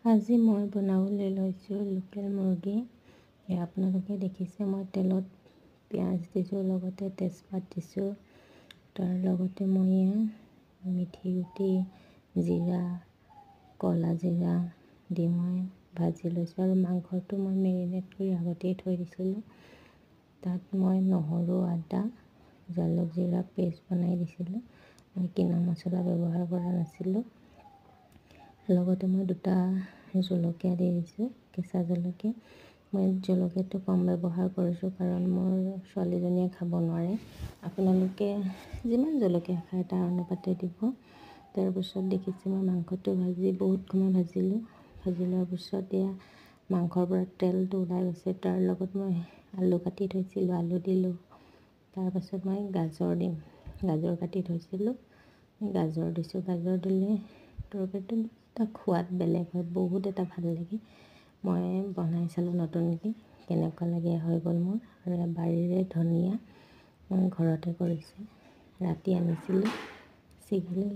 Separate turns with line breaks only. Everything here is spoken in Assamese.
আজি মই বনাবলৈ লৈছোঁ লোকেল মুৰ্গী। আপোনালোকে দেখিছে মই তেলত পিঁয়াজ দিছোঁ, লগতে তেজপাত দিছোঁ। তাৰ লগতে মই মিঠি গুটি, জিৰা, ক'লা জিৰা দি মই ভাজি লৈছোঁ। আৰু মাংসটো মই মেৰিনেট কৰি আগতেই থৈ দিছিলোঁ। তাত মই নহৰু, আদা, জালুক, জিৰা পেষ্ট বনাই দিছিলোঁ। মই কিনা মছলা ব্যৱহাৰ কৰা নাছিলোঁ। লগতে মই 2টা জলকীয়া দি দিছোঁ, কেঁচা জলকীয়া। মই জলকীয়াটো কম ব্যৱহাৰ কৰিছোঁ কাৰণ মোৰ ছোৱালীজনীয়ে খাব নোৱাৰে। আপোনালোকে যিমান জলকীয়া খায় তাৰ অনুপাতে দিব। তাৰপিছত দেখিছোঁ মই মাংসটো বহুত সময় ভাজিলোঁ। ভাজি লোৱাৰ পিছত মাংসৰ পৰা তেলটো ওলাই গৈছে। তাৰ লগত মই আলু কাটি থৈছিলোঁ, আলু দিলোঁ। তাৰপাছত মই গাজৰ দিম, গাজৰ কাটি থৈছিলোঁ, গাজৰ দিছোঁ। গাজৰ দিলে তৰকাৰীটো এটা সোৱাদ বেলেগ হয়, বহুত এটা ভাল লাগে। মই বনাই চালোঁ নতুনকৈ, কেনেকুৱা লাগে হৈ গ'ল মোৰ। আৰু বাৰীৰে ধনিয়া মই ঘৰতে কৰিছোঁ, ৰাতি আনিছিলোঁ, ছিগিলোঁ।